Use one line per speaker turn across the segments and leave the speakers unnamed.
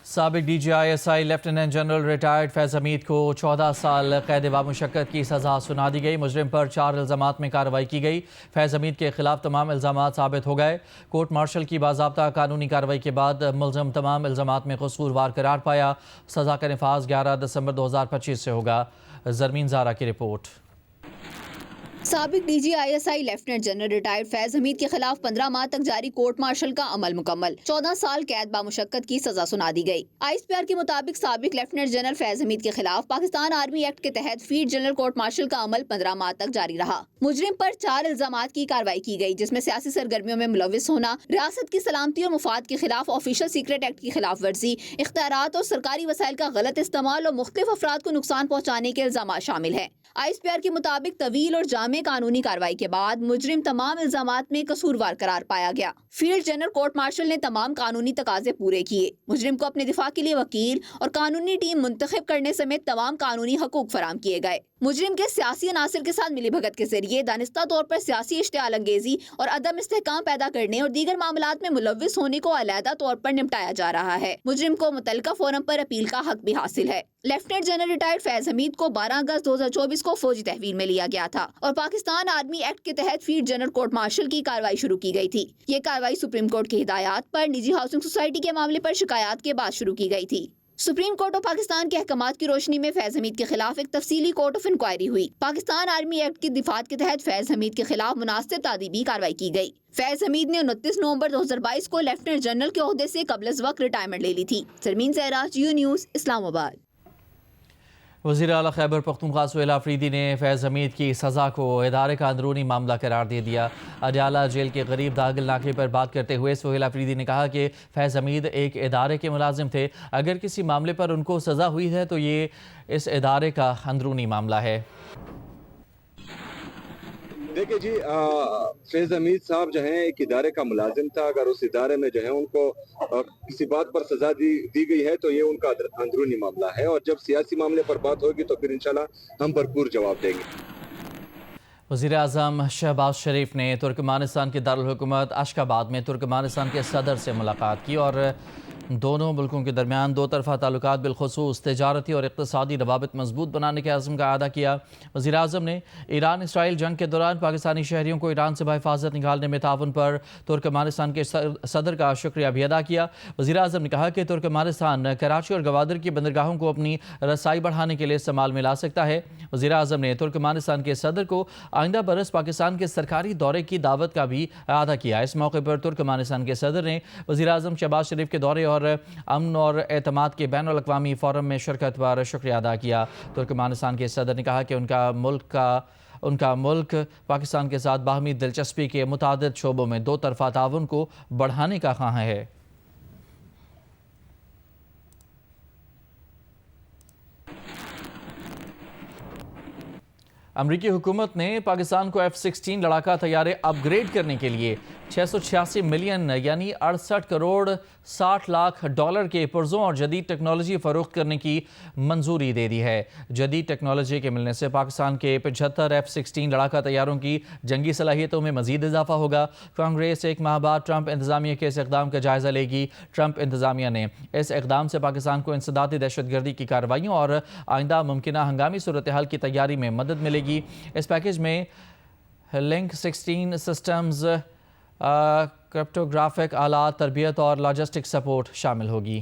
سابق D G I S I lieutenant general retired Faiz Hameed کو 14 سال قید بامشقت کی سزا سنا دی گئی۔ مجرم پر 4 الزامات میں کارروائی کی گئی۔ فیض حمید کے خلاف تمام الزامات ثابت ہو گئے۔ کورٹ مارشل کی باضابطہ قانونی کارروائی کے بعد ملزم تمام الزامات میں قصوروار قرار پایا۔ سزا کا نفاذ 11 دسمبر 2025 سے ہوگا۔ زرمین زارا کی رپورٹ۔
سابق D G I S I lieutenant general retired Faiz Hameed کے خلاف 15 ماہ تک جاری کورٹ مارشل کا عمل مکمل، 14 سال قید بامشقت کی سزا سنا دی گئی۔ آئی ایس پی آر کے مطابق سابق لیفٹیننٹ جنرل فیض حمید کے خلاف پاکستان آرمی ایکٹ کے تحت فیلڈ جنرل کورٹ مارشل کا عمل 15 ماہ تک جاری رہا۔ مجرم پر 4 الزامات کی کارروائی کی گئی، جس میں سیاسی سرگرمیوں میں ملوث ہونا، ریاست کی سلامتی اور مفاد کے خلاف آفیشل سیکرٹ ایکٹ کی خلاف ورزی، اختیارات اور سرکاری وسائل کا غلط استعمال اور مختلف افراد کو نقصان پہنچانے کے الزامات شامل ہیں۔ آئی ایس پی آر کے مطابق طویل اور جامع قانونی کارروائی کے بعد مجرم تمام الزامات میں قصوروار قرار پایا گیا۔ فیلڈ جنرل کورٹ مارشل نے تمام قانونی تقاضے پورے کیے۔ مجرم کو اپنے دفاع کے لیے وکیل اور قانونی ٹیم منتخب کرنے سمیت تمام قانونی حقوق فراہم کیے گئے۔ مجرم کے سیاسی عناصر کے ساتھ ملی بھگت کے ذریعے دانستہ طور پر سیاسی اشتعال انگیزی اور عدم استحکام پیدا کرنے اور دیگر معاملات میں ملوث ہونے کو علیحدہ طور پر نمٹایا جا رہا ہے۔ مجرم کو متعلقہ فورم پر اپیل کا حق بھی حاصل ہے۔ Lieutenant general retired Faiz Hameed کو 12 اگست 2024 کو فوجی تحویل میں لیا گیا تھا اور پاکستان آرمی ایکٹ کے تحت فیلڈ جنرل کورٹ مارشل کی کارروائی شروع کی گئی تھی۔ یہ کارروائی سپریم کورٹ کی ہدایات پر نجی ہاؤسنگ سوسائٹی کے معاملے پر شکایات کے بعد شروع کی گئی تھی۔ سپریم کورٹ آف پاکستان کے احکامات کی روشنی میں فیض حمید کے خلاف ایک تفصیلی کورٹ آف انکوائری ہوئی۔ پاکستان آرمی ایکٹ کی دفعات کے تحت فیض حمید کے خلاف مناسب تعدیبی کارروائی کی گئی۔ فیض حمید نے 29 نومبر 2022 کو لیفٹیننٹ جنرل کے عہدے سے قبل از وقت ریٹائرمنٹ لے لی تھی۔ زرمین زہرا، جیو نیوز، اسلام آباد۔
وزیر اعلیٰ خیبر پختونخوا سہیل آفریدی نے فیض حمید کی سزا کو ادارے کا اندرونی معاملہ قرار دے دیا۔ اڈیالہ جیل کے قریب داخل ناکے پر بات کرتے ہوئے سہیل آفریدی نے کہا کہ فیض حمید ایک ادارے کے ملازم تھے۔ اگر کسی معاملے پر ان کو سزا ہوئی ہے تو یہ اس ادارے کا اندرونی معاملہ ہے۔
دیکھیں جی، فیض حمید صاحب جو ہیں ایک ادارے کا ملازم تھا۔ اگر اس ادارے میں جو ہے ان کو کسی بات پر سزا دی گئی ہے تو یہ ان کا اندرونی معاملہ ہے، اور جب سیاسی معاملے پر بات ہوگی تو پھر انشاءاللہ ہم بھرپور جواب دیں گے۔
وزیر اعظم شہباز شریف نے ترکمانستان کے دارالحکومت اشخاباد میں ترکمانستان کے صدر سے ملاقات کی اور دونوں ملکوں کے درمیان دو طرفہ تعلقات بالخصوص تجارتی اور اقتصادی روابط مضبوط بنانے کے عزم کا اعادہ کیا۔ وزیر اعظم نے ایران اسرائیل جنگ کے دوران پاکستانی شہریوں کو ایران سے بحفاظت نکالنے میں تعاون پر ترکمانستان کے صدر کا شکریہ بھی ادا کیا۔ وزیر اعظم نے کہا کہ ترکمانستان کراچی اور گوادر کی بندرگاہوں کو اپنی رسائی بڑھانے کے لیے استعمال میں لا سکتا ہے۔ وزیر اعظم نے ترکمانستان کے صدر کو آئندہ برس پاکستان کے سرکاری دورے کی دعوت کا بھی اعادہ کیا۔ اس موقع پر ترکمانستان کے صدر نے وزیر اعظم شہباز شریف کے دورے اور امن اور اعتماد کے بین الاقوامی فورم میں شرکت پر شکریہ ادا کیا۔ ترکمانستان کے صدر نے کہا کہ ان کا ملک پاکستان کے ساتھ باہمی دلچسپی کے متعدد شعبوں میں دو طرفہ تعاون کو بڑھانے کا خواہاں ہے۔ امریکی حکومت نے پاکستان کو F-16 لڑاکا طیارے اپ گریڈ کرنے کے لیے 686 ملین یعنی 68 کروڑ 60 لاکھ ڈالر کے پرزوں اور جدید ٹیکنالوجی فروخت کرنے کی منظوری دے دی ہے۔ جدید ٹیکنالوجی کے ملنے سے پاکستان کے 75 F-16 لڑاکا طیاروں کی جنگی صلاحیتوں میں مزید اضافہ ہوگا۔ کانگریس ایک ماہ بعد ٹرمپ انتظامیہ کے اس اقدام کا جائزہ لے گی۔ ٹرمپ انتظامیہ نے اس اقدام سے پاکستان کو انسدادی دہشت گردی کی کارروائیوں اور آئندہ ممکنہ ہنگامی صورتحال کی تیاری میں مدد ملے گی۔ اس پیکیج میں لنک 16 سسٹمز، کرپٹوگرافک آلات، تربیت اور لاجسٹک سپورٹ شامل ہوگی۔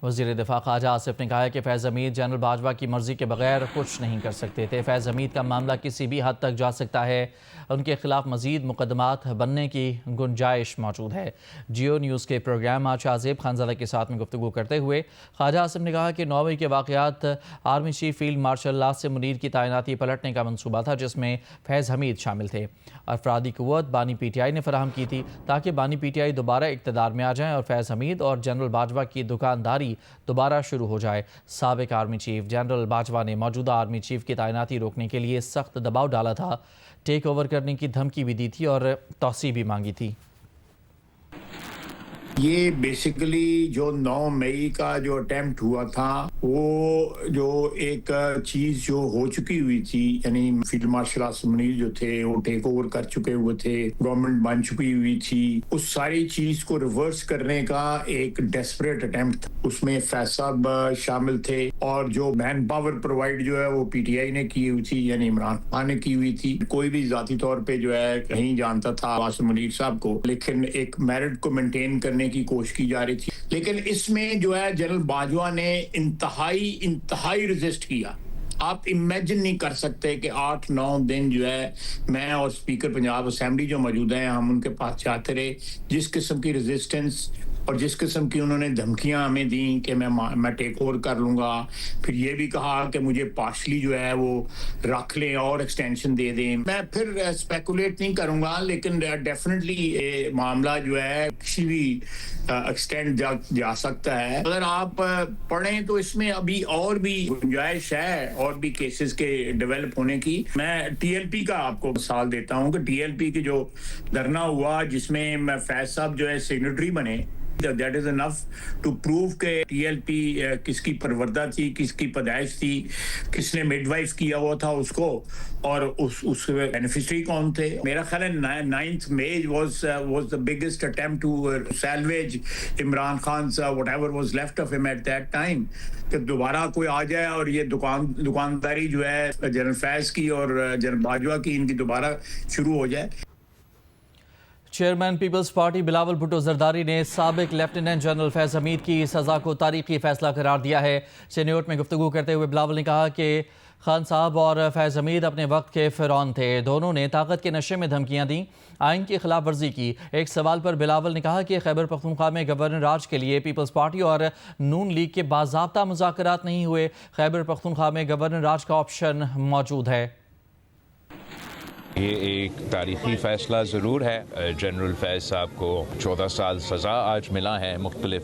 وزیر دفاع خواجہ آصف نے کہا ہے کہ فیض حمید جنرل باجوہ کی مرضی کے بغیر کچھ نہیں کر سکتے تھے۔ فیض حمید کا معاملہ کسی بھی حد تک جا سکتا ہے۔ ان کے خلاف مزید مقدمات بننے کی گنجائش موجود ہے۔ جیو نیوز کے پروگرام آج عازب خانزادہ کے ساتھ میں گفتگو کرتے ہوئے خواجہ آصف نے کہا کہ 9 مئی کے واقعات آرمی چیف فیلڈ مارشل ناصر منیر کی تعیناتی پلٹنے کا منصوبہ تھا، جس میں فیض حمید شامل تھے۔ افرادی قوت بانی پی ٹی آئی نے فراہم کی تھی تاکہ بانی پی ٹی آئی دوبارہ اقتدار میں آ جائیں اور فیض حمید اور جنرل باجوہ کی دکانداری دوبارہ شروع ہو جائے۔ سابق آرمی چیف جنرل باجوہ نے موجودہ آرمی چیف کی تعیناتی روکنے کے لیے سخت دباؤ ڈالا تھا، ٹیک اوور کرنے کی دھمکی بھی دی تھی اور توسیع بھی مانگی تھی۔
یہ بیسیکلی جو 9 مئی کا جو اٹیمپٹ ہوا تھا وہ جو ایک چیز جو ہو چکی ہوئی تھی، یعنی فیلڈ مارشل عاصم منیر جو تھے وہ ٹیک اوور کر چکے ہوئے تھے، گورنمنٹ بن چکی ہوئی تھی، اس ساری چیز کو ریورس کرنے کا ایک ڈیسپریٹ اٹیمپٹ تھا۔ اس میں فیض صاحب شامل تھے اور جو مین پاور پرووائڈ جو ہے وہ پی ٹی آئی نے کی ہوئی تھی، یعنی عمران خان نے کی ہوئی تھی۔ کوئی بھی ذاتی طور پہ جو ہے نہیں جانتا تھا عاصم منیر صاحب کو، لیکن ایک میرٹ کو مینٹین کرنے کی کوشش کی جا رہی تھی۔ لیکن اس میں جو ہے جنرل باجوہ نے انتہائی ریزسٹ کیا۔ آپ امیجن نہیں کر سکتے کہ 8-9 دن جو ہے میں اور اسپیکر پنجاب اسمبلی جو موجود ہیں ہم ان کے پاس جاتے رہے، جس قسم کی ریزسٹنس اور جس قسم کی انہوں نے دھمکیاں ہمیں دیں کہ میں ٹیک اوور کر لوں گا، پھر یہ بھی کہا کہ مجھے پارشلی جو ہے وہ رکھ لیں اور ایکسٹینشن دے دیں۔ میں پھر اسپیکولیٹ نہیں کروں گا، لیکن ڈیفینیٹلی معاملہ جو ہے کسی بھی ایکسٹینڈ جا سکتا ہے۔ اگر آپ پڑھیں تو اس میں ابھی اور بھی گنجائش ہے اور بھی کیسز کے ڈیولپ ہونے کی۔ میں ٹی ایل پی کا آپ کو مثال دیتا ہوں کہ ٹی ایل پی کی جو دھرنا ہوا جس میں فیض صاحب جو ہے سیگنیٹری بنے، that is enough to prove کہ ٹی ایل پی کس کی پروردہ تھی، کس کی پیدائش تھی، کس نے مڈ وائف کیا ہوا تھا اس کو، اور اس بینیفیشری کون تھے۔ میرا خیال ہے 9th May was the biggest attempt to salvage Imran Khan's whatever was left of him at that time، کہ دوبارہ کوئی آ جائے اور یہ دکانداری جو ہے جنرل فیض کی اور جنرل باجوہ کی ان کی دوبارہ شروع ہو جائے۔
چیئرمین پیپلز پارٹی بلاول بھٹو زرداری نے سابق لیفٹیننٹ جنرل فیض حمید کی سزا کو تاریخی فیصلہ قرار دیا ہے۔ سینیٹ میں گفتگو کرتے ہوئے بلاول نے کہا کہ خان صاحب اور فیض حمید اپنے وقت کے فرعون تھے، دونوں نے طاقت کے نشے میں دھمکیاں دیں، آئین کی خلاف ورزی کی۔ ایک سوال پر بلاول نے کہا کہ خیبر پختونخوا میں گورنر راج کے لیے پیپلز پارٹی اور نون لیگ کے باضابطہ مذاکرات نہیں ہوئے، خیبر پختونخوا میں گورنر راج کا آپشن موجود ہے۔
یہ ایک تاریخی فیصلہ ضرور ہے۔ جنرل فیض صاحب کو 14 سال سزا آج ملا ہے مختلف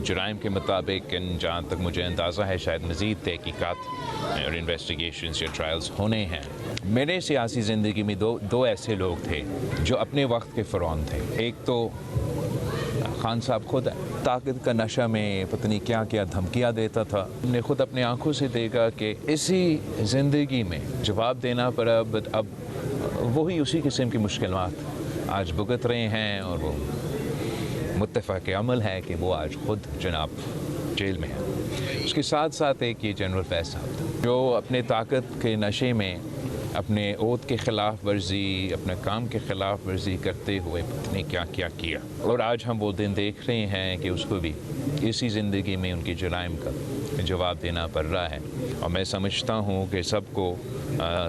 جرائم کے مطابق، جہاں تک مجھے اندازہ ہے شاید مزید تحقیقات اور انویسٹیگیشنز یا ٹرائلز ہونے ہیں۔ میرے سیاسی زندگی میں دو ایسے لوگ تھے جو اپنے وقت کے فرعون تھے۔ ایک تو خان صاحب خود طاقت کا نشہ میں پتہ نہیں کیا کیا دھمکیاں دیتا تھا۔ ہم نے خود اپنے آنکھوں سے دیکھا کہ اسی زندگی میں جواب دینا پڑا، اب وہی اسی قسم کی مشکلات آج بھگت رہے ہیں، اور وہ متفق عمل ہے کہ وہ آج خود جناب جیل میں ہے۔ اس کے ساتھ ساتھ ایک یہ جنرل فیض صاحب تھا جو اپنے طاقت کے نشے میں اپنے عہد کے خلاف ورزی، اپنے کام کے خلاف ورزی کرتے ہوئے پتہ نہیں کیا کیا، اور آج ہم وہ دن دیکھ رہے ہیں کہ اس کو بھی اسی زندگی میں ان کے جرائم کا جواب دینا پڑ رہا ہے۔ اور میں سمجھتا ہوں کہ سب کو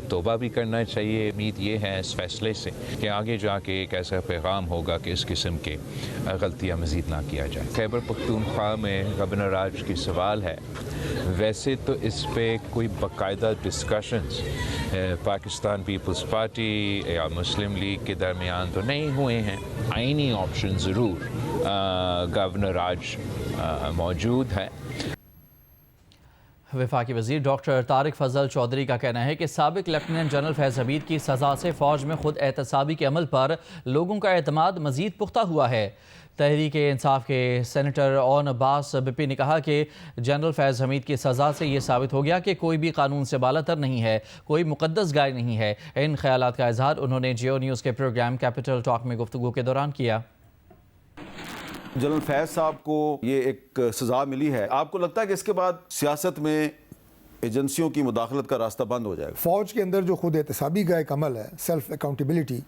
توبہ بھی کرنا چاہیے۔ امید یہ ہے اس فیصلے سے کہ آگے جا کے ایک ایسا پیغام ہوگا کہ اس قسم کے غلطیاں مزید نہ کیا جائے۔ خیبر پختونخوا میں گورنر راج کی سوال ہے، ویسے تو اس پہ کوئی باقاعدہ ڈسکشنز پاکستان پیپلز پارٹی یا مسلم لیگ کے درمیان تو نہیں ہوئے ہیں۔ آئینی آپشن ضرور گورنر راج موجود ہے۔
وفاقی وزیر ڈاکٹر طارق فضل چودھری کا کہنا ہے کہ سابق لیفٹیننٹ جنرل فیض حمید کی سزا سے فوج میں خود احتسابی کے عمل پر لوگوں کا اعتماد مزید پختہ ہوا ہے۔ تحریک انصاف کے سینیٹر اون عباس بپی نے کہا کہ جنرل فیض حمید کی سزا سے یہ ثابت ہو گیا کہ کوئی بھی قانون سے بالاتر نہیں ہے، کوئی مقدس گائے نہیں ہے۔ ان خیالات کا اظہار انہوں نے جیو نیوز کے پروگرام کیپٹل ٹاک میں گفتگو کے دوران کیا۔
جنرل فیض صاحب کو یہ ایک سزا ملی ہے، آپ کو لگتا ہے کہ اس کے بعد سیاست میں ایجنسیوں کی مداخلت کا راستہ بند ہو جائے گا؟
فوج کے اندر جو خود احتسابی کا ایک عمل ہے، سیلف اکاؤنٹیبلٹی،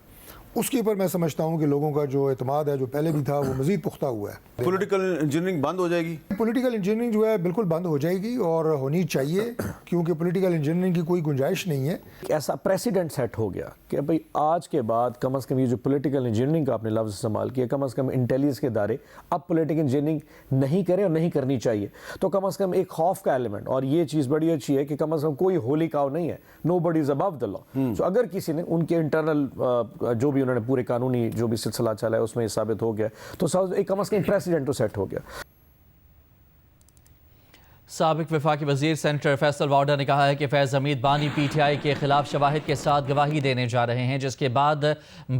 اس کے اوپر میں سمجھتا ہوں کہ لوگوں کا جو اعتماد ہے جو پہلے بھی تھا وہ مزید پختہ ہوا ہے۔
پولیٹیکل انجینئرنگ بند ہو جائے گی؟
پولیٹیکل انجینئرنگ جو ہے بالکل بند ہو جائے گی اور ہونی چاہیے، کیونکہ پولیٹیکل انجینئرنگ کی کوئی گنجائش نہیں ہے۔
ایسا پریسیڈنٹ سیٹ ہو گیا کہ بھئی آج کے بعد کم از کم یہ جو پولیٹیکل انجینئرنگ کا آپ نے لفظ استعمال کیا، کم از کم انٹیلیجنس کے ادارے اب پولیٹیکل انجینئرنگ نہیں کریں اور نہیں کرنی چاہیے، تو کم از کم ایک خوف کا ایلیمنٹ، اور یہ چیز بڑی اچھی ہے کہ کم از کم کوئی ہولی کاؤ نہیں ہے، نو بڈی از ابو دی لا۔ سو اگر کسی نے ان کے انٹرنل جو بھی انہوں نے پورے قانونی جو بھی سلسلہ چلا ہے اس میں یہ ثابت ہو گیا، تو ایک کم از کم پریسیڈنٹ تو سیٹ ہو گیا۔
سابق وفاقی وزیر سینیٹر فیصل واؤڈر نے کہا ہے کہ فیض حمید بانی پی ٹی آئی کے خلاف شواہد کے ساتھ گواہی دینے جا رہے ہیں، جس کے بعد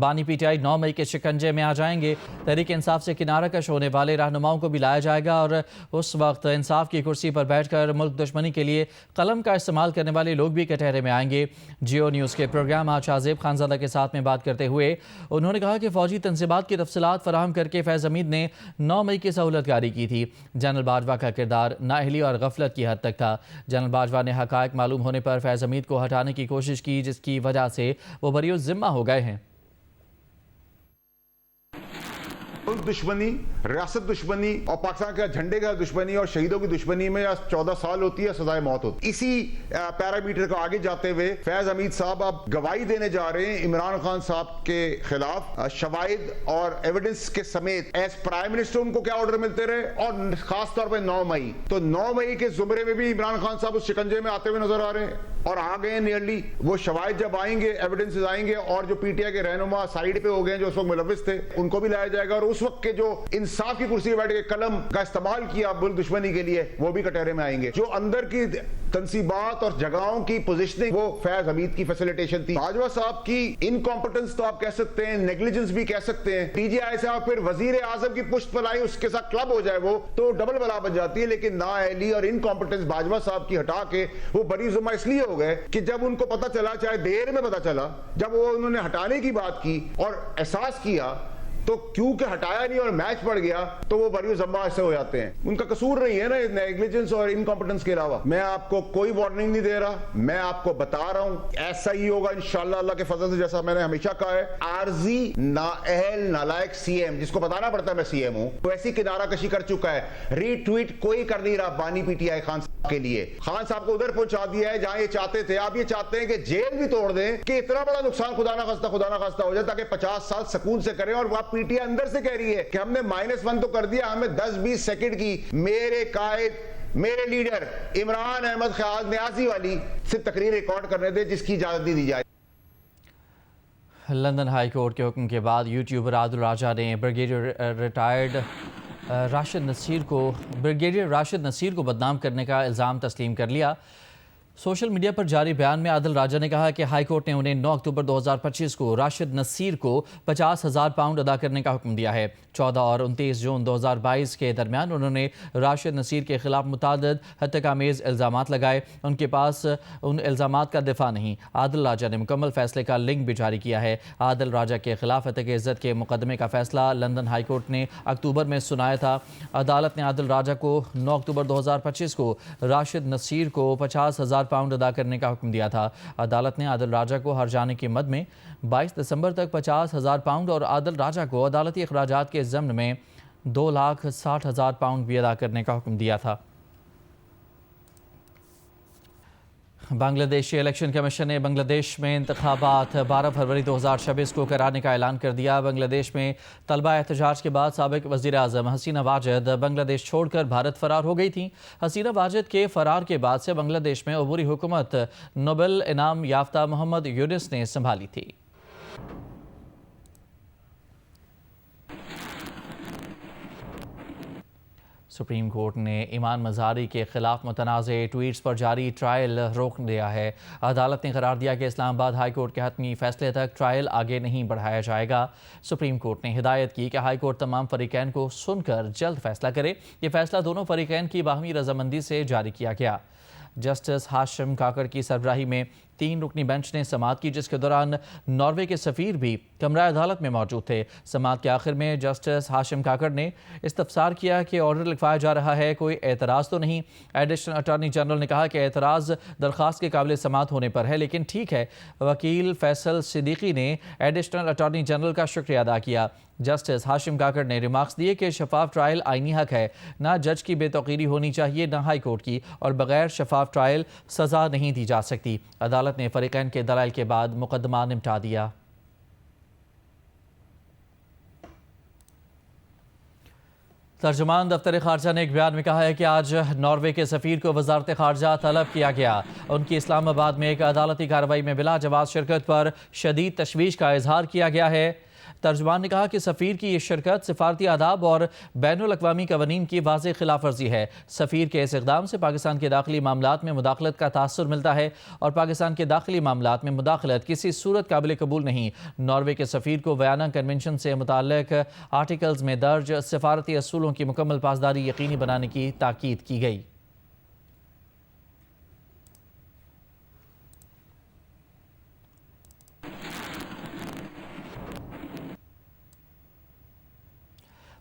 بانی پی ٹی آئی 9 مئی کے شکنجے میں آ جائیں گے۔ تحریک انصاف سے کنارہ کش ہونے والے رہنماؤں کو بھی لایا جائے گا اور اس وقت انصاف کی کرسی پر بیٹھ کر ملک دشمنی کے لیے قلم کا استعمال کرنے والے لوگ بھی کٹہرے میں آئیں گے۔ جیو نیوز کے پروگرام آج شاہزیب خانزادہ کے ساتھ میں بات کرتے ہوئے انہوں نے کہا کہ فوجی تنصیبات کی تفصیلات فراہم کر کے فیض حمید نے 9 مئی کی سہولت کاری کی تھی۔ جنرل باجوہ کا کردار نااہلی اور غفلت کی حد تک تھا۔ جنرل باجوہ نے حقائق معلوم ہونے پر فیض حمید کو ہٹانے کی کوشش کی، جس کی وجہ سے وہ بری الذمہ ہو گئے ہیں۔
ملک دشمنی، ریاست دشمنی اور پاکستان کے جھنڈے کا دشمنی اور شہیدوں کی دشمنی میں 14 سال ہوتی ہے، سزائے موت ہوتی ہے۔ اسی پیرامیٹر کو آگے جاتے ہوئے فیض حمید صاحب اب گواہی دینے جا رہے ہیں عمران خان صاحب کے خلاف شواہد اور ایویڈنس کے سمیت۔ ایز پرائم منسٹر ان کو کیا آرڈر ملتے رہے، اور خاص طور پہ 9 مئی، تو 9 مئی کے زمرے میں بھی عمران خان صاحب اس شکنجے میں آتے ہوئے نظر آ رہے ہیں اور آ گئے ہیں نیئرلی۔ وہ شواہد جب آئیں گے، ایویڈنسز آئیں گے، اور جو پی ٹی آئی کے رہنما سائیڈ پہ ہو گئے ہیں جو اس وقت ملوث تھے، ان کو بھی لایا جائے گا، اور اس وقت کے جو انصاف کی کرسی پہ بیٹھ کے قلم کا استعمال کیا ملک دشمنی کے لیے، وہ بھی کٹہرے میں آئیں گے۔ جو اندر کی تنصیبات اور جگہوں کی پوزیشننگ، وہ فیض حمید کی فیسیلیٹیشن تھی۔ باجوہ صاحب کی انکمپٹنس تو آپ کہہ سکتے ہیں، نیگلیجنس بھی کہہ سکتے ہیں۔ ڈی جی آئی صاحب پھر وزیر اعظم کی پشت پر آئی، اس کے ساتھ کلب ہو جائے وہ تو ڈبل بلا بن جاتی ہے، لیکن نااہلی اور انکمپٹنس باجوہ صاحب کی ہٹا کے وہ بری ذمہ اس لیے ہو گئے کہ جب ان کو پتہ چلا، چاہے دیر میں پتہ چلا، جب وہ انہوں نے ہٹانے کی بات کی اور احساس کیا، تو کیونکہ ہٹایا نہیں اور میچ پڑ گیا تو وہ بری ذمہ ایسے ہو جاتے ہیں۔ ان کا قصور نہیں ہے نا نیگلیجنس اور انکمپٹنس کے علاوہ۔ میں آپ کو کوئی وارننگ نہیں دے رہا، میں آپ کو بتا رہا ہوں ایسا ہی ہوگا انشاءاللہ اللہ کے فضل سے، جیسا میں نے ہمیشہ کہا ہے۔ عارضی نااہل نالائق سی ایم جس کو بتانا پڑتا ہے میں سی ایم ہوں، تو ایسی کنارہ کشی کر چکا ہے۔ ری ٹویٹ کوئی کر نہیں رہا بانی پی ٹی آئی خان صاحب کے لیے۔ خان صاحب کو ادھر پہنچا دیا ہے جہاں یہ چاہتے تھے۔ آپ یہ چاہتے ہیں کہ جیل بھی توڑ دیں کہ اتنا بڑا نقصان خدا نہ خواستہ ہو جائے تاکہ 50 سال سکون سے کریں، اور وہ پی ٹی آئی اندر سے کہہ رہی ہے کہ ہم نے -1 تو کر دیا، ہمیں 10-20 سیکنڈ کی میرے قائد، میرے لیڈر عمران احمد خیال نیازی والی صرف تقریر ریکارڈ کرنے دے، جس کی اجازت دی جائے۔
لندن ہائی کورٹ کے حکم کے بعد یوٹیوبر عادل راجہ نے بریگیڈیئر راشد نصیر کو بدنام کرنے کا الزام تسلیم کر لیا۔ سوشل میڈیا پر جاری بیان میں عادل راجہ نے کہا کہ ہائی کورٹ نے انہیں 9 اکتوبر 2025 کو راشد نصیر کو 50,000 پاؤنڈ ادا کرنے کا حکم دیا ہے۔ 14 اور 29 جون 2022 کے درمیان انہوں نے راشد نصیر کے خلاف متعدد ہتک آمیز الزامات لگائے۔ ان کے پاس ان الزامات کا دفاع نہیں۔ عادل راجہ نے مکمل فیصلے کا لنک بھی جاری کیا ہے۔ عادل راجہ کے خلاف ہتک عزت کے مقدمے کا فیصلہ لندن ہائی کورٹ نے اکتوبر میں سنایا تھا۔ عدالت نے عادل راجہ کو 9 اکتوبر 2025 کو راشد نصیر کو 50,000 پاؤنڈ ادا کرنے کا حکم دیا تھا۔ عدالت نے عادل راجہ کو ہر جانے کی مد میں 22 دسمبر تک 50,000 پاؤنڈ اور عادل راجہ کو عدالتی اخراجات کے ضمن میں 2,60,000 پاؤنڈ بھی ادا کرنے کا حکم دیا تھا۔ بنگلہ دیشی الیکشن کمیشن نے بنگلہ دیش میں انتخابات 12 فروری 2026 کو کرانے کا اعلان کر دیا۔ بنگلہ دیش میں طلبہ احتجاج کے بعد سابق وزیر اعظم حسینہ واجد بنگلہ دیش چھوڑ کر بھارت فرار ہو گئی تھیں۔ حسینہ واجد کے فرار کے بعد سے بنگلہ دیش میں عبوری حکومت نوبل انعام یافتہ محمد یونس نے سنبھالی تھی۔ سپریم کورٹ نے ایمان مزاری کے خلاف متنازع ٹویٹس پر جاری ٹرائل روک دیا ہے۔ عدالت نے قرار دیا کہ اسلام آباد ہائی کورٹ کے حتمی فیصلے تک ٹرائل آگے نہیں بڑھایا جائے گا۔ سپریم کورٹ نے ہدایت کی کہ ہائی کورٹ تمام فریقین کو سن کر جلد فیصلہ کرے۔ یہ فیصلہ دونوں فریقین کی باہمی رضامندی سے جاری کیا گیا۔ جسٹس ہاشم کاکڑ کی سربراہی میں 3 رکنی بینچ نے سماعت کی، جس کے دوران ناروے کے سفیر بھی کمرہ عدالت میں موجود تھے۔ سماعت کے آخر میں جسٹس ہاشم کاکڑ نے استفسار کیا کہ آرڈر لکھوایا جا رہا ہے، کوئی اعتراض تو نہیں؟ ایڈیشنل اٹارنی جنرل نے کہا کہ اعتراض درخواست کے قابل سماعت ہونے پر ہے، لیکن ٹھیک ہے۔ وکیل فیصل صدیقی نے ایڈیشنل اٹارنی جنرل کا شکریہ ادا کیا۔ جسٹس ہاشم کاکڑ نے ریمارکس دیے کہ شفاف ٹرائل آئینی حق ہے، نہ جج کی بے توقیری ہونی چاہیے نہ ہائی کورٹ کی، اور بغیر شفاف ٹرائل سزا نہیں دی جا سکتی۔ عدالت نے فریقین کے دلائل کے بعد مقدمہ نمٹا دیا۔ ترجمان دفتر خارجہ نے ایک بیان میں کہا ہے کہ آج ناروے کے سفیر کو وزارت خارجہ طلب کیا گیا۔ ان کی اسلام آباد میں ایک عدالتی کارروائی میں بلا جواز شرکت پر شدید تشویش کا اظہار کیا گیا ہے۔ ترجمان نے کہا کہ سفیر کی یہ شرکت سفارتی آداب اور بین الاقوامی قوانین کی واضح خلاف ورزی ہے۔ سفیر کے اس اقدام سے پاکستان کے داخلی معاملات میں مداخلت کا تاثر ملتا ہے اور پاکستان کے داخلی معاملات میں مداخلت کسی صورت قابل قبول نہیں۔ ناروے کے سفیر کو ویانا کنونشن سے متعلق آرٹیکلز میں درج سفارتی اصولوں کی مکمل پاسداری یقینی بنانے کی تاکید کی گئی۔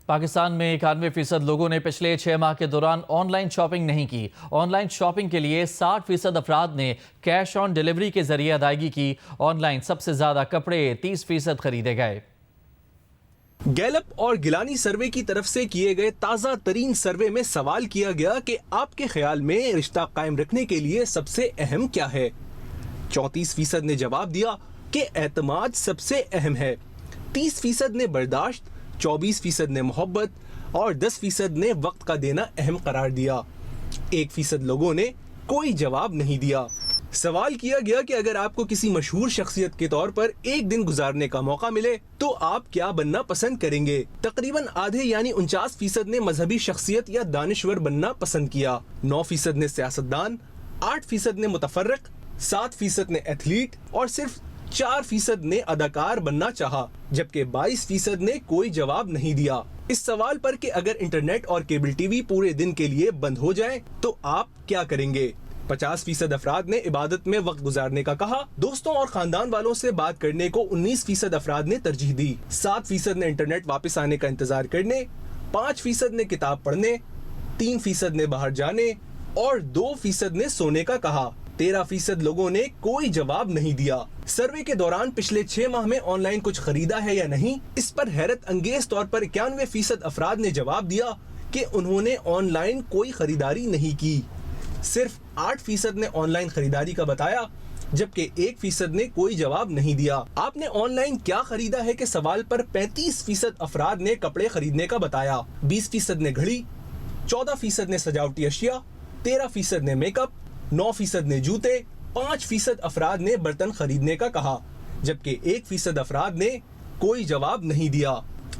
پاکستان میں 91% لوگوں نے پچھلے 6 ماہ کے دوران آن لائن شاپنگ نہیں کی۔ آن لائن شاپنگ کے لیے 60% افراد نے کیش آن ڈیلیوری کے ذریعے ادائیگی کی۔ آن لائن سب سے زیادہ کپڑے 30% خریدے گئے۔
گیلپ اور گیلانی سروے کی طرف سے کیے گئے تازہ ترین سروے میں سوال کیا گیا کہ آپ کے خیال میں رشتہ قائم رکھنے کے لیے سب سے اہم کیا ہے؟ 34% نے جواب دیا کہ اعتماد سب سے اہم ہے، 30% نے برداشت، 24% نے محبت اور 10% نے وقت کا دینا اہم قرار دیا۔ 1% لوگوں نے کوئی جواب نہیں دیا۔ سوال کیا گیا کہ اگر آپ کو کسی مشہور شخصیت کے طور پر ایک دن گزارنے کا موقع ملے تو آپ کیا بننا پسند کریں گے؟ تقریباً آدھے یعنی 49% نے مذہبی شخصیت یا دانشور بننا پسند کیا، 9% نے سیاستدان، 8% نے متفرق، 7% نے ایتھلیٹ اور صرف 4% نے اداکار بننا چاہا، جبکہ 22% نے کوئی جواب نہیں دیا۔ اس سوال پر کہ اگر انٹرنیٹ اور کیبل ٹی وی پورے دن کے لیے بند ہو جائیں تو آپ کیا کریں گے؟ 50% افراد نے عبادت میں وقت گزارنے کا کہا، دوستوں اور خاندان والوں سے بات کرنے کو 19% افراد نے ترجیح دی، 7% نے انٹرنیٹ واپس آنے کا انتظار کرنے، 5% نے کتاب پڑھنے، 3% نے باہر جانے اور 2% نے سونے کا کہا۔ 13% لوگوں نے کوئی جواب نہیں دیا۔ سروے کے دوران پچھلے 6 ماہ میں آن لائن کچھ خریدا ہے یا نہیں، اس پر حیرت انگیز طور پر 91% افراد نے جواب دیا کہ انہوں نے آن لائن کوئی خریداری نہیں کی۔ صرف 8% نے آن لائن خریداری کا بتایا، جبکہ 1% نے کوئی جواب نہیں دیا۔ آپ نے آن لائن کیا خریدا ہے کہ سوال پر 35% افراد نے کپڑے خریدنے کا بتایا، 20% نے گھڑی، 14% نے سجاوٹی اشیاء، 13% نے میک اپ، 9% نے جوتے، 5% افراد نے برتن خریدنے کا کہا، جبکہ 1% افراد نے کوئی جواب نہیں دیا۔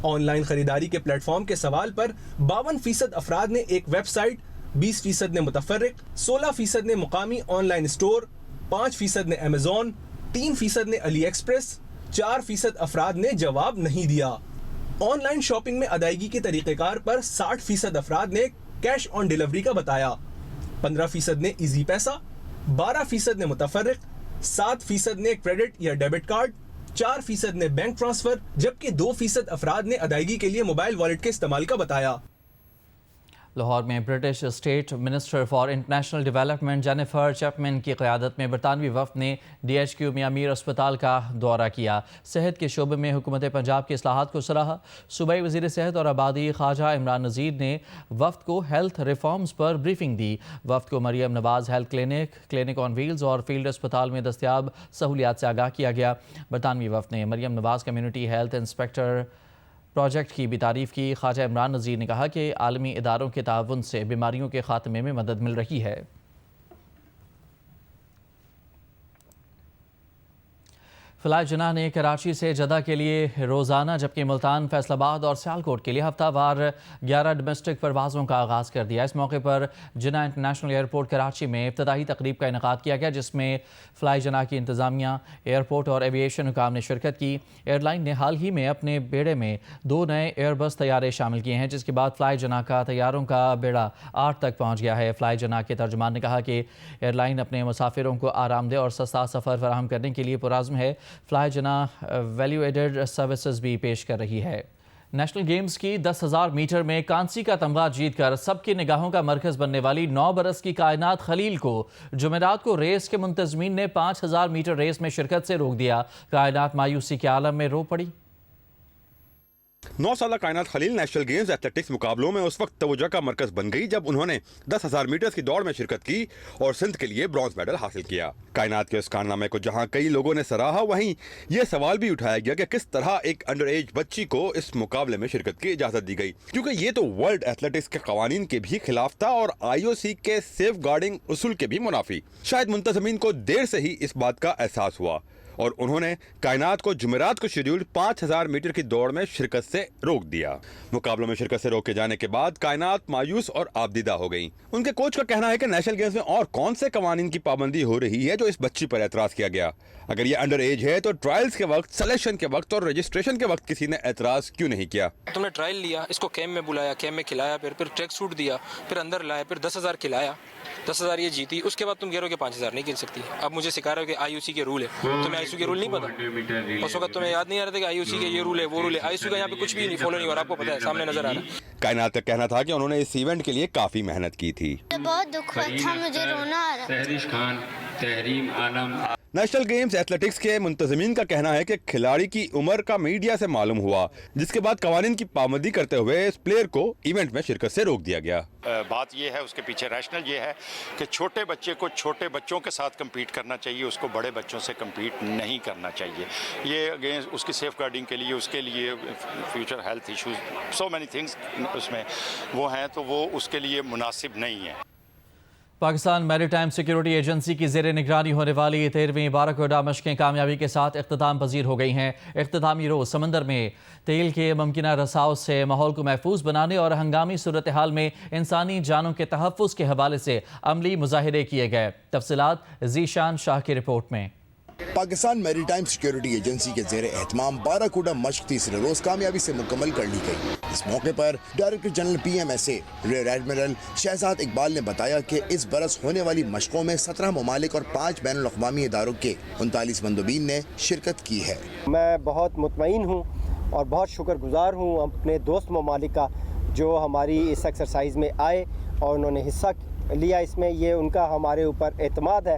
آن لائن خریداری کے پلیٹ فارم کے سوال پر 52% افراد نے ایک ویب سائٹ، 20% نے متفرق، 16% نے مقامی آن لائن اسٹور، 5% نے امیزون، 3% نے علی ایکسپریس، 4% افراد نے جواب نہیں دیا۔ آن لائن شاپنگ میں ادائیگی کے طریقہ کار پر 60% افراد نے کیش آن ڈیلیوری کا بتایا، 15% نے ایزی پیسہ، 12% نے متفرق، 7% نے کریڈٹ یا ڈیبٹ کارڈ، 4% نے بینک ٹرانسفر، جبکہ 2% افراد نے ادائیگی کے لیے موبائل والیٹ کے استعمال کا بتایا۔
لاہور میں British state minister for international development Jennifer Chapman کی قیادت میں برطانوی وفد نے DHQ میاں میر اسپتال کا دورہ کیا۔ صحت کے شعبے میں حکومت پنجاب کی اصلاحات کو سراہا۔ صوبائی وزیر صحت اور آبادی خواجہ عمران نذیر نے وفد کو ہیلتھ ریفارمز پر بریفنگ دی۔ وفد کو مریم نواز ہیلتھ کلینک آن ویلز اور فیلڈ اسپتال میں دستیاب سہولیات سے آگاہ کیا گیا۔ برطانوی وفد نے Maryam Nawaz community health inspector project کی بھی تعریف کی۔ خواجہ عمران نذیر نے کہا کہ عالمی اداروں کے تعاون سے بیماریوں کے خاتمے میں مدد مل رہی ہے۔ فلائی جناح نے کراچی سے جدہ کے لیے روزانہ جبکہ ملتان، فیصل آباد اور سیالکوٹ کے لیے ہفتہ وار 11 ڈومیسٹک پروازوں کا آغاز کر دیا۔ اس موقع پر جناح انٹرنیشنل ایئرپورٹ کراچی میں افتتاحی تقریب کا انعقاد کیا گیا، جس میں فلائی جناح کی انتظامیہ، ایئرپورٹ اور ایوییشن حکام نے شرکت کی۔ ایئر لائن نے حال ہی میں اپنے بیڑے میں 2 نئے ایئر بس طیارے شامل کیے ہیں، جس کے بعد فلائی جناح کا طیاروں کا بیڑا 8 تک پہنچ گیا ہے۔ فلائی جناح کے ترجمان نے کہا کہ ایئر لائن اپنے مسافروں کو آرام دہ اور سستا سفر فراہم کرنے کے لیے پرعزم ہے۔ فلائی جناح ویلیو ایڈڈ سروسز بھی پیش کر رہی ہے۔ نیشنل گیمز کی 10,000 میٹر میں کانسی کا تمغہ جیت کر سب کی نگاہوں کا مرکز بننے والی 9 برس کی کائنات خلیل کو جمعرات کو ریس کے منتظمین نے 5,000 میٹر ریس میں شرکت سے روک دیا۔ کائنات مایوسی کے عالم میں رو پڑی۔
9 سالہ کائنات خلیل نیشنل گیمز ایتھلیٹکس مقابلوں میں اس وقت توجہ کا مرکز بن گئی جب انہوں نے 10,000 میٹر کی دوڑ میں شرکت کی اور سندھ کے لیے برونز میڈل حاصل کیا۔ کائنات کے اس کارنامے کو جہاں کئی لوگوں نے سراہا، وہیں یہ سوال بھی اٹھایا گیا کہ کس طرح ایک انڈر ایج بچی کو اس مقابلے میں شرکت کی اجازت دی گئی، کیونکہ یہ تو ورلڈ ایتھلیٹکس کے قوانین کے بھی خلاف تھا اور IOC کے سیف گارڈنگ اصول کے بھی منافی۔ شاید منتظمین کو دیر سے ہی اس بات کا احساس ہوا اور انہوں نے کائنات کو جمعرات کو شیڈیولڈ 5000 میٹر کی دوڑ میں شرکت سے روک دیا۔ مقابلوں میں شرکت سے روکے جانے کے بعد کائنات مایوس اور آبدیدہ ہو گئی۔ ان کے کوچ کا کہنا ہے کہ نیشنل گیمز میں اور کون سے قوانین کی پابندی ہو رہی ہے جو اس بچی پر اعتراض کیا گیا؟ اگر یہ انڈر ایج ہے تو ٹرائلز کے وقت، سلیکشن کے وقت اور رجسٹریشن کے وقت کسی نے اعتراض کیوں نہیں کیا؟
تم نے ٹرائل لیا، اس کو کیمپ میں بلایا، کیمپ میں کھلایا، پھر ٹریک سوٹ دیا، پھر اندر لایا، پھر 10,000 کھلایا، 10,000 یہ جیتی، اس کے بعد تم کہہ رہے ہو کہ 5,000 نہیں کھیل سکتی۔ اب مجھے سکھا رہے ہو کہ آئی او سی کے رول ہے، تمہیں آئی او سی کے رول نہیں پتا؟ اس وقت تمہیں یاد نہیں آ رہا تھا کہ آئی او سی کے یہ رول ہے، وہ رول ہے؟ آئی او سی کا یہاں پہ کچھ بھی نہیں فالو نہیں ہو رہا، آپ کو پتا ہے، سامنے نظر آ رہا ہے۔
کائنات کا کہنا تھا کہ انہوں نے اس ایونٹ کے لیے کافی محنت کی تھی۔
بہت دکھ تھا، مجھے رونا آ رہا۔
تحریش خان، تحریم عالم۔
نیشنل گیمز ایتھلیٹکس کے منتظمین کا کہنا ہے کہ کھلاڑی کی عمر کا میڈیا سے معلوم ہوا، جس کے بعد قوانین کی پابندی کرتے ہوئے اس پلیئر کو ایونٹ میں شرکت سے روک دیا گیا۔
بات یہ ہے، اس کے پیچھے ریشنل یہ ہے کہ چھوٹے بچے کو چھوٹے بچوں کے ساتھ کمپیٹ کرنا چاہیے، اس کو بڑے بچوں سے کمپیٹ نہیں کرنا چاہیے۔ یہ اگینسٹ اس کی سیف گارڈنگ کے لیے، اس کے لیے future health issues, so many things اس میں وہ ہیں، تو وہ اس کے لیے مناسب نہیں ہے۔
پاکستان میری ٹائم سیکیورٹی ایجنسی کی زیر نگرانی ہونے والی 13ویں باراکوڈا مشقیں کامیابی کے ساتھ اختتام پذیر ہو گئی ہیں۔ اختتامی روز سمندر میں تیل کے ممکنہ رساؤ سے ماحول کو محفوظ بنانے اور ہنگامی صورتحال میں انسانی جانوں کے تحفظ کے حوالے سے عملی مظاہرے کیے گئے۔ تفصیلات ذیشان شاہ کی رپورٹ میں۔
پاکستان میری ٹائم سیکیورٹی ایجنسی کے زیر اہتمام باراکوڈا مشق تیسرے روز کامیابی سے مکمل کر لی گئی۔ اس موقع پر director general P M S A rear admiral Shahzad Iqbal نے بتایا کہ اس برس ہونے والی مشقوں میں 17 ممالک اور 5 بین الاقوامی اداروں کے 39 مندوبین نے شرکت کی ہے۔
میں بہت مطمئن ہوں اور بہت شکر گزار ہوں اپنے دوست ممالک کا جو ہماری اس ایکسرسائز میں آئے اور انہوں نے حصہ لیا اس میں۔ یہ ان کا ہمارے اوپر اعتماد ہے،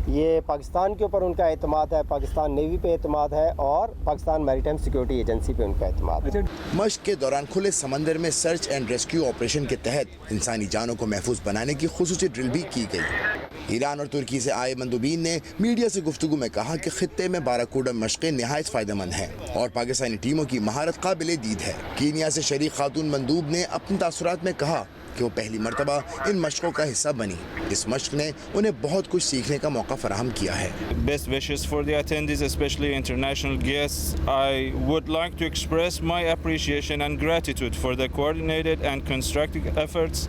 یہ پاکستان کے اوپر ان کا اعتماد ہے، پاکستان نیوی پہ اعتماد ہے اور پاکستان میری ٹائم سیکیورٹی ایجنسی پہ ان کا اعتماد ہے۔
مشق کے دوران کھلے سمندر میں سرچ اینڈ ریسکیو آپریشن کے تحت انسانی جانوں کو محفوظ بنانے کی خصوصی ڈرل بھی کی گئی۔ ایران اور ترکی سے آئے مندوبین نے میڈیا سے گفتگو میں کہا کہ خطے میں باراکوڈا مشقیں نہایت فائدہ مند ہیں اور پاکستانی ٹیموں کی مہارت قابل دید ہے۔ کینیا سے شریک خاتون مندوب نے اپنے تاثرات میں کہا کہ وہ پہلی مرتبہ ان مشقوں کا حصہ بنی۔ اس مشق نے انہیں بہت کچھ سیکھنے کا موقع فراہم کیا ہے۔
Best wishes for the attendees, especially international guests. I would like to express my appreciation and gratitude for the coordinated and constructive efforts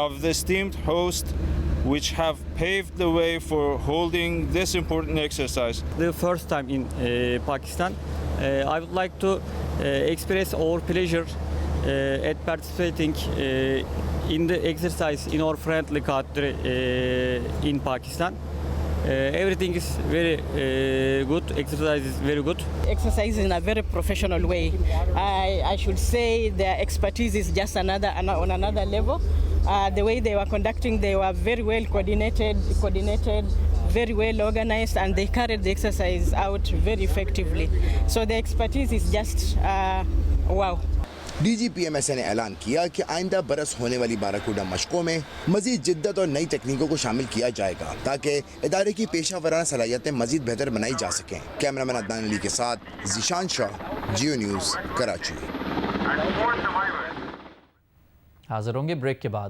of the esteemed host, which have paved the way for holding this important exercise.
The first time in Pakistan, I would like to express our pleasure at participating in the exercise in our friendly country in Pakistan. Everything is very good. Exercise is very good.
Exercise in a very professional way. I should say their expertise is just on another level. The way they were conducting, they were very well coordinated, very well organized, and they carried the exercise out very effectively. So the expertise is just wow.
D G P M S A نے اعلان کیا کہ آئندہ برس ہونے والی باراکوڈا مشقوں میں مزید جدت اور نئی تکنیکوں کو شامل کیا جائے گا تاکہ ادارے کی پیشہ ورانہ صلاحیتیں مزید بہتر بنائی جا سکیں۔ کیمرہ مین عدنان علی کے ساتھ ذیشان شاہ، جیو نیوز، کراچی۔
حاضر ہوں گے بریک کے بعد۔